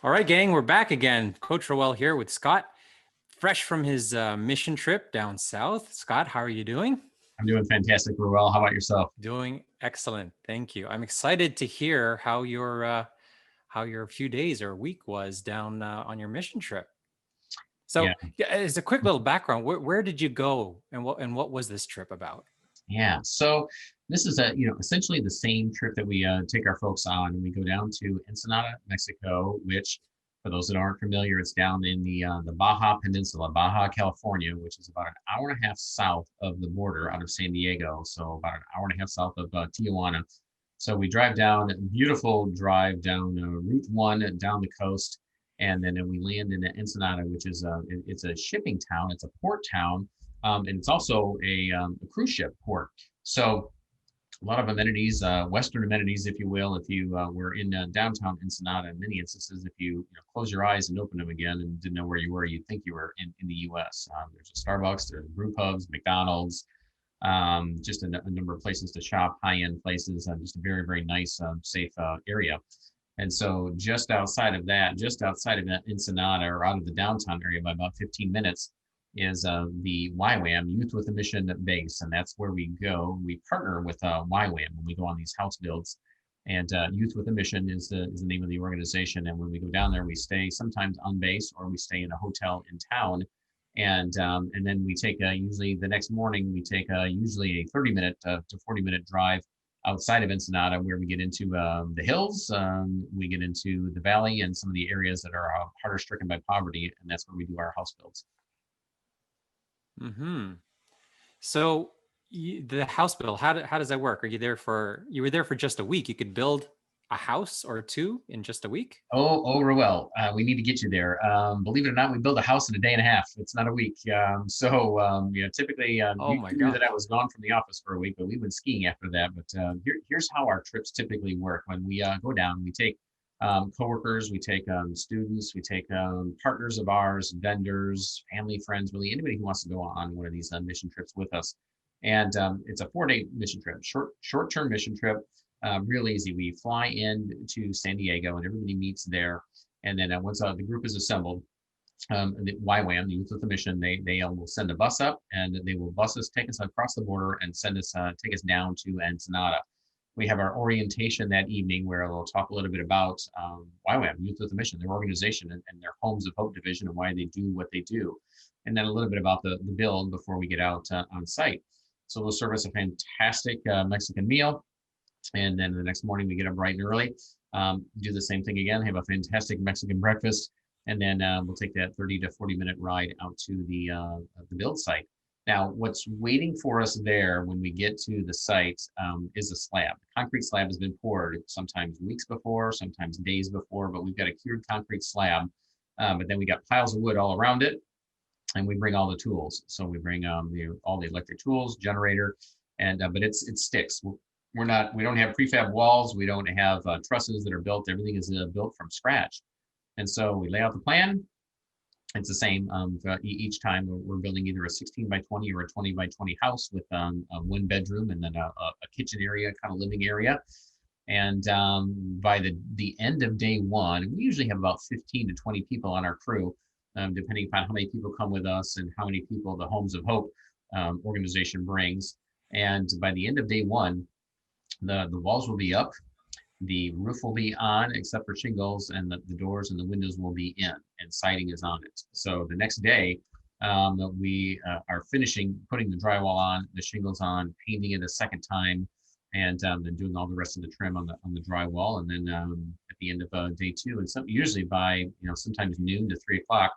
All right, gang, we're back again. Coach Roel here with Scott, fresh from his mission trip down south. Scott, how are you doing? I'm doing fantastic, Roel. How about yourself? Doing excellent. Thank you. I'm excited to hear how your few days or week was down on your mission trip. Yeah, So, yeah, as a quick little background, where did you go, and what was this trip about? yeah. So this is essentially the same trip that we take our folks on. We go down to Ensenada, Mexico, which, for those that aren't familiar, it's down in the Baja Peninsula, Baja California, which is about an hour and a half south of the border out of San Diego. So about an hour and a half south of Tijuana. So we drive down, beautiful drive down Route 1 down the coast, and then we land in Ensenada, which is it's a shipping town, it's a port town, and it's also a cruise ship port. So a lot of amenities, Western amenities, if you will. If you were in downtown Ensenada, in many instances, if you close your eyes and open them again and didn't know where you were, you'd think you were in the U.S. There's a Starbucks, there's brew pubs, McDonald's, just a number of places to shop, high-end places, just a very, very nice, safe area. And so just outside of that Ensenada, or out of the downtown area by about 15 minutes, is the YWAM, Youth with a Mission base. And that's where we go. We partner with YWAM when we go on these house builds. And Youth with a Mission is the name of the organization. And when we go down there, we stay sometimes on base, or we stay in a hotel in town. And then we take usually the next morning, we take usually a 30-minute to 40-minute drive outside of Ensenada, where we get into the hills, we get into the valley and some of the areas that are harder stricken by poverty, and that's where we do our house builds. Hmm. So the house build, how does that work? You were there for just a week? You could build a house or two in just a week? Oh, Roel, we need to get you there. Believe it or not, we build a house in a day and a half. It's not a week. Typically, Oh you my knew that I gosh. was gone from the office for a week, but we went skiing after that. But here's how our trips typically work. When we go down, we take coworkers, we take students, we take partners of ours, vendors, family, friends, really anybody who wants to go on one of these mission trips with us. And it's a 4-day mission trip, short-term mission trip. Real easy. We fly in to San Diego and everybody meets there. And then once the group is assembled, the YWAM, the Youth with a Mission, they will send a bus up, and they will take us across the border and take us down to Ensenada. We have our orientation that evening, where they'll talk a little bit about YWAM, Youth with a Mission, their organization, and their Homes of Hope division, and why they do what they do. And then a little bit about the build before we get out on site. So they'll serve us a fantastic Mexican meal. And then the next morning we get up bright and early, do the same thing again, have a fantastic Mexican breakfast, and then we'll take that 30 to 40-minute ride out to the build site. Now, what's waiting for us there when we get to the site is a slab. The concrete slab has been poured sometimes weeks before, sometimes days before, but we've got a cured concrete slab. But then we got piles of wood all around it, and we bring all the tools. So we bring all the electric tools, generator, and but it sticks. We don't have prefab walls. We don't have trusses that are built. Everything is built from scratch. And so we lay out the plan. It's the same each time. We're building either a 16 by 20 or a 20 by 20 house with a 1 bedroom and then a kitchen area, kind of living area. And by the end of day one, we usually have about 15 to 20 people on our crew, depending upon how many people come with us and how many people the Homes of Hope organization brings. And by the end of day one, the walls will be up, the roof will be on, except for shingles, and the doors and the windows will be in, and siding is on it. So the next day, we are finishing putting the drywall on, the shingles on, painting it a second time, and then doing all the rest of the trim on the drywall. And then at the end of day two, and usually by sometimes noon to 3 o'clock,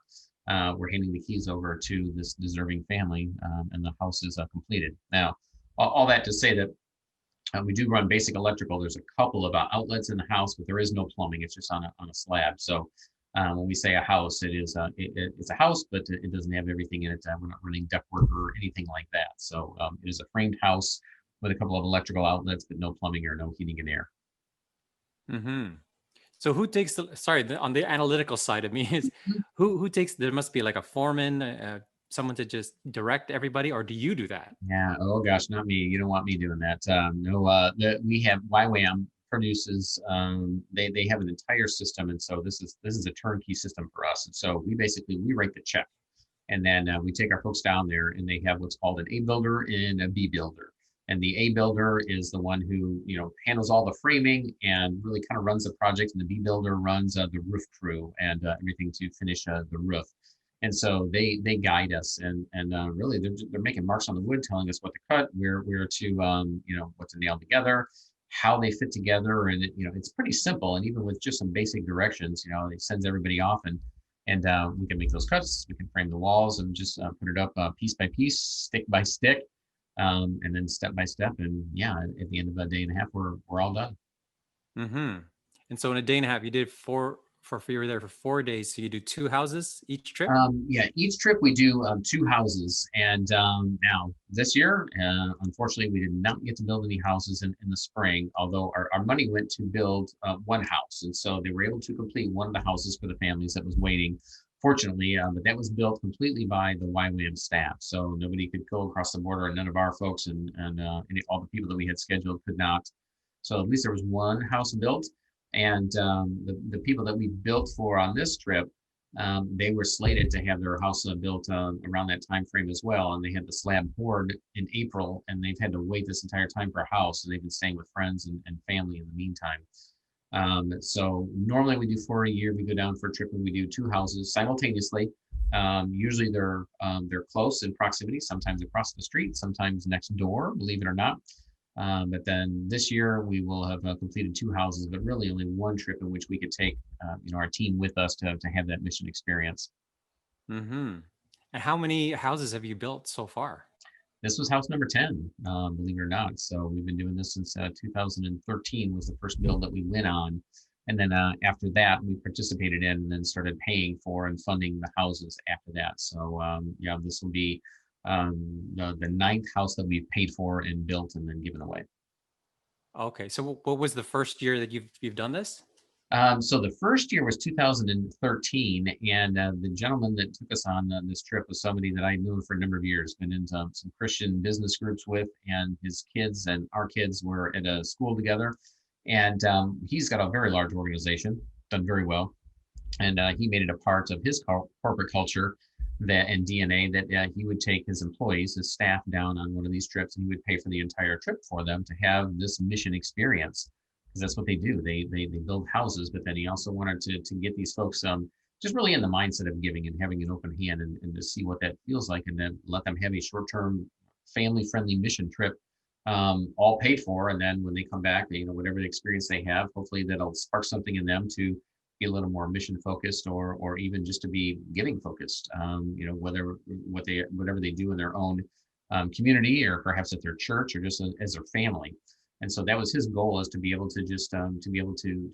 we're handing the keys over to this deserving family, and the house is completed. Now, all that to say that we do run basic electrical. There's a couple of outlets in the house, but there is no plumbing. It's just on a slab. So when we say a house, it's a house, but it doesn't have everything in it. We're not running ductwork or anything like that. So it is a framed house with a couple of electrical outlets, but no plumbing or no heating and air. Mm-hmm. So who takes on the analytical side of me is who takes, there must be like a foreman, someone to just direct everybody, or do you do that? Yeah. Oh gosh, not me. You don't want me doing that. No. We have YWAM produces, they have an entire system, and so this is a turnkey system for us. And so we write the check, and then we take our folks down there, and they have what's called an A builder and a B builder. And the A builder is the one who, handles all the framing and really kind of runs the project, and the B builder runs the roof crew and everything to finish the roof. And so they guide us, and really they're making marks on the wood, telling us what to cut, where to what to nail together, how they fit together, and it's pretty simple. And even with just some basic directions, it sends everybody off, and we can make those cuts, we can frame the walls, and just put it up piece by piece, stick by stick, and then step by step. And yeah, at the end of a day and a half, we're all done. Mm-hmm. And so in a day and a half, you did you were there for 4 days. So you do 2 houses each trip? Yeah, each trip we do 2 houses. And now this year, unfortunately, we did not get to build any houses in the spring, although our money went to build one house. And so they were able to complete one of the houses for the families that was waiting, fortunately, but that was built completely by the YWAM staff. So nobody could go across the border, and none of our folks and all the people that we had scheduled could not. So at least there was one house built. And the people that we built for on this trip, they were slated to have their house built around that time frame as well. And they had the slab poured in April, and they've had to wait this entire time for a house. And they've been staying with friends and family in the meantime. So normally we do 4 a year. We go down for a trip and we do 2 houses simultaneously. Usually they're close in proximity, sometimes across the street, sometimes next door, believe it or not. But then this year we will have completed 2 houses, but really only one trip in which we could take our team with us to have that mission experience. Mm-hmm. And how many houses have you built so far? This was house number 10, believe it or not. So we've been doing this since 2013 was the first build that we went on. And then after that, we participated in and then started paying for and funding the houses after that. So this will be the 9th house that we've paid for and built and then given away. Okay. So what was the first year that you've done this? So the first year was 2013, and the gentleman that took us on this trip was somebody that I knew for a number of years, been in some Christian business groups with, and his kids and our kids were at a school together. And he's got a very large organization, done very well. And he made it a part of his corporate culture and DNA that he would take his employees, his staff down on one of these trips, and he would pay for the entire trip for them to have this mission experience. Because that's what they do. They build houses, but then he also wanted to get these folks just really in the mindset of giving and having an open hand and to see what that feels like, and then let them have a short-term family-friendly mission trip, all paid for. And then when they come back, whatever the experience they have, hopefully that'll spark something in them to be a little more mission focused, or even just to be giving focused. Whatever they do in their own community, or perhaps at their church, or just as their family. And so that was his goal, is to be able to just to be able to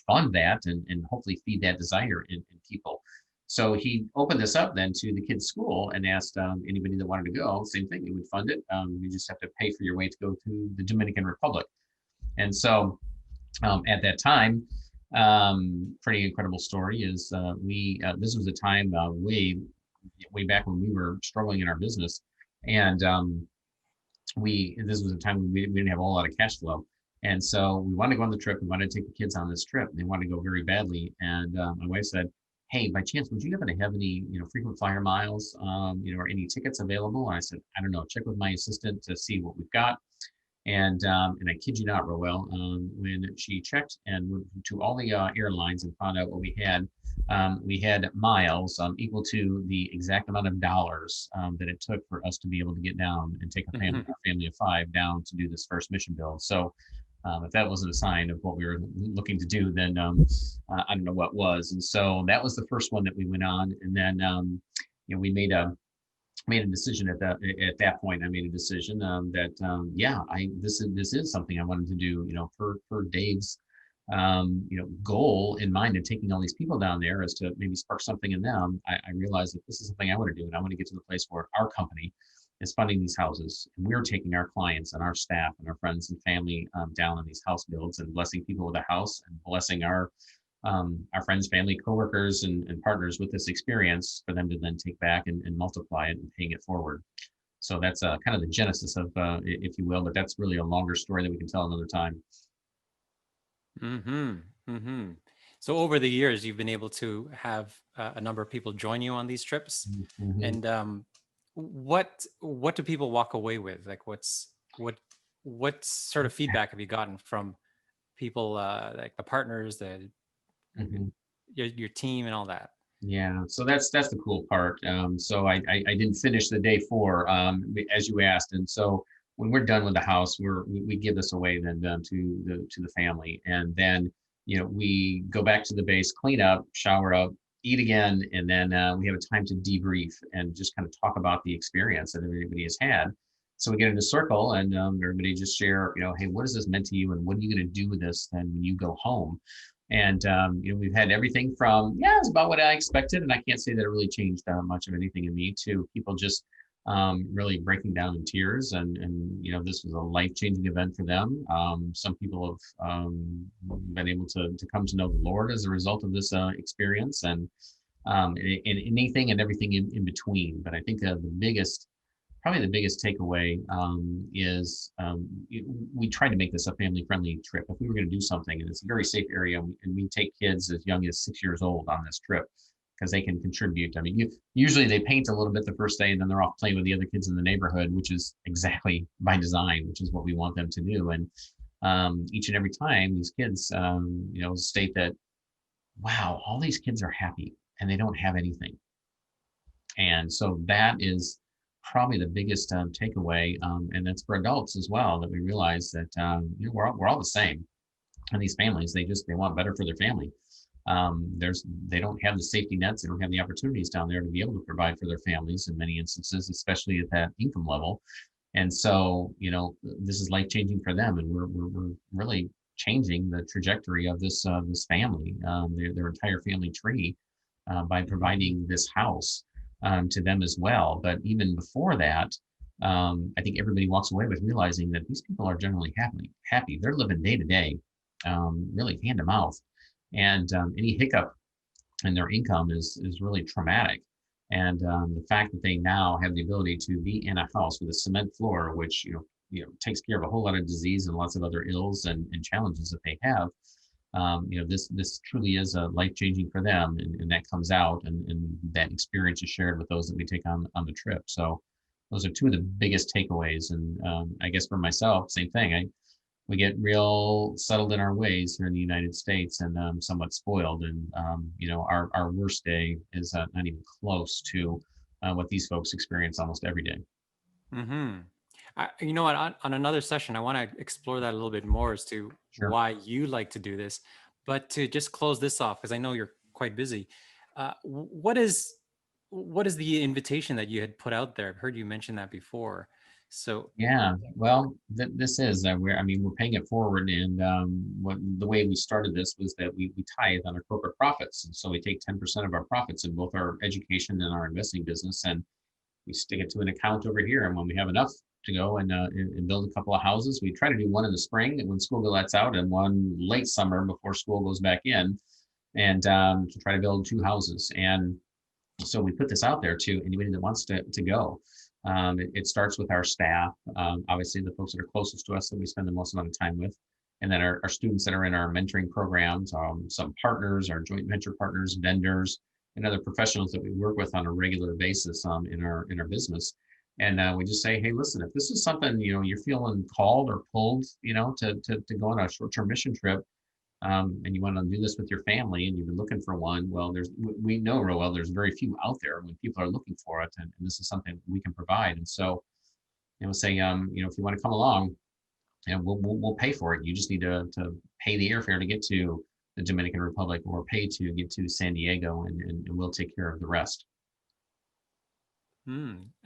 fund that and hopefully feed that desire in people. So he opened this up then to the kids' school and asked anybody that wanted to go, same thing, he would fund it. You just have to pay for your way to go to the Dominican Republic. And so at that time, pretty incredible story is this was a time way back when we were struggling in our business, and this was a time we didn't have a whole lot of cash flow. And so we wanted to go on the trip. We wanted to take the kids on this trip. They wanted to go very badly. And my wife said, hey, by chance, would you happen to have any, frequent flyer miles, or any tickets available? And I said, I don't know, check with my assistant to see what we've got. And I kid you not, Roel, when she checked and went to all the airlines and found out what we had miles equal to the exact amount of dollars that it took for us to be able to get down and take a family of 5 down to do this first mission build. So if that wasn't a sign of what we were looking to do, then I don't know what was. And so that was the first one that we went on. And then we made a decision at that point. I made a decision that this is something I wanted to do, per Dave's goal in mind, and taking all these people down there is to maybe spark something in them. I realized that this is something I want to do, and I want to get to the place where our company is funding these houses, and we're taking our clients and our staff and our friends and family down on these house builds and blessing people with a house and blessing our friends, family, coworkers, and partners with this experience for them to then take back and multiply it and paying it forward. So that's kind of the genesis of, if you will, but that's really a longer story that we can tell another time. Mm-hmm. Mm-hmm. So over the years, you've been able to have a number of people join you on these trips, Mhm. and what do people walk away with? Like, what sort of feedback have you gotten from people, like the partners, the Mhm. your team, and all that? Yeah, so that's the cool part. So I didn't finish the day four, as you asked, and so when we're done with the house, we give this away then to the family, and then we go back to the base, clean up, shower up, eat again, and then we have a time to debrief and just kind of talk about the experience that everybody has had. So we get in a circle, and everybody just share, hey, what has this meant to you, and what are you going to do with this then when you go home? And we've had everything from it's about what I expected, and I can't say that it really changed much of anything in me, to people just really breaking down in tears, and this was a life-changing event for them. Some people have been able to come to know the Lord as a result of this experience, and anything and everything in between. But I think probably the biggest takeaway is we tried to make this a family-friendly trip. If we were going to do something, and it's a very safe area, and we take kids as young as 6 years old on this trip because they can contribute. I mean, usually they paint a little bit the first day, and then they're off playing with the other kids in the neighborhood, which is exactly by design, which is what we want them to do. And each and every time, these kids, state that, wow, all these kids are happy and they don't have anything. And so that is probably the biggest takeaway, and that's for adults as well, that we realize that we're all the same. And these families, they want better for their family. They don't have the safety nets, they don't have the opportunities down there to be able to provide for their families in many instances, especially at that income level. And so, this is life changing for them, and we're really changing the trajectory of this family, their entire family tree, by providing this house to them as well. But even before that, I think everybody walks away with realizing that these people are generally happy. Happy. They're living day to day, really hand to mouth, and any hiccup in their income is really traumatic. And the fact that they now have the ability to be in a house with a cement floor, which takes care of a whole lot of disease and lots of other ills and challenges that they have, this truly is life changing for them, and that comes out, and that experience is shared with those that we take on the trip. So those are two of the biggest takeaways. And I guess for myself, same thing. We get real settled in our ways here in the United States, and somewhat spoiled. And our worst day is not even close to what these folks experience almost every day. Mm-hmm. You know what? On another session, I want to explore that a little bit more as to Sure. why you like to do this. But to just close this off, because I know you're quite busy, what is the invitation that you had put out there? I've heard you mention that before. So, Yeah, well, this is we're paying it forward, and the way we started this was that we tithe on our corporate profits, and so we take 10% of our profits in both our education and our investing business, and we stick it to an account over here. And when we have enough to go and build a couple of houses, we try to do one in the spring when school lets out, and one late summer before school goes back in, and to try to build two houses. And so we put this out there to anybody that wants to go. It starts with our staff, obviously the folks that are closest to us that we spend the most amount of time with, and then our students that are in our mentoring programs, some partners, our joint venture partners, vendors, and other professionals that we work with on a regular basis in our business. And we just say, hey, listen, if this is something you're feeling called or pulled, to go on a short-term mission trip, and you want to do this with your family, and you've been looking for one, well, we know, Roel, there's very few out there when people are looking for it, and this is something we can provide. And so, say, if you want to come along, we'll pay for it. You just need to pay the airfare to get to the Dominican Republic, or pay to get to San Diego, and we'll take care of the rest.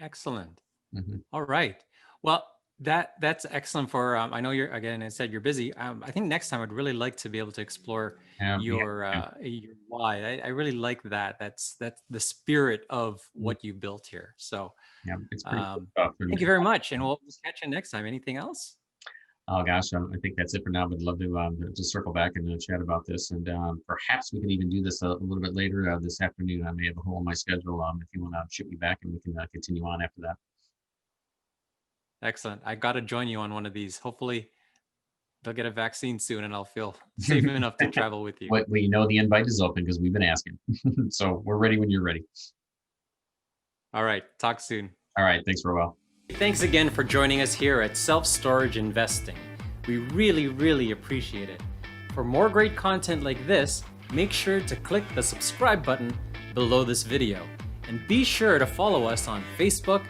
excellent. Hmm. All right. Well, that's excellent for. I know you're again. I said you're busy. I think next time I'd really like to be able to explore Yeah. your why. I really like that. That's the spirit of Mhm. what you built here. So Yeah, it's pretty cool um, stuff. And thank you very much, and we'll catch you next time. Anything else? oh gosh, I think that's it for now. But I'd love to circle back and chat about this, and perhaps we can even do this a little bit later this afternoon. I may have a hole in my schedule. If you want to shoot me back, and we can continue on after that. Excellent. I got to join you on one of these. Hopefully, they'll get a vaccine soon and I'll feel safe enough to travel with you. Well, you know the invite is open because we've been asking. So we're ready when you're ready. All right. Talk soon. All right. Thanks, Roel. Thanks again for joining us here at Self-Storage Investing. We really, really appreciate it. For more great content like this, make sure to click the subscribe button below this video. And be sure to follow us on Facebook,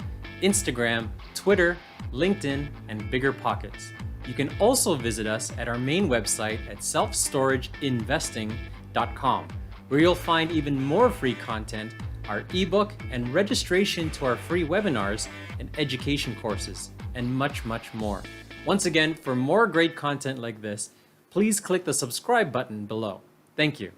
Instagram, Twitter, LinkedIn, and BiggerPockets. You can also visit us at our main website at selfstorageinvesting.com, where you'll find even more free content, our ebook, and registration to our free webinars and education courses, and much, much more. Once again, for more great content like this, please click the subscribe button below. Thank you.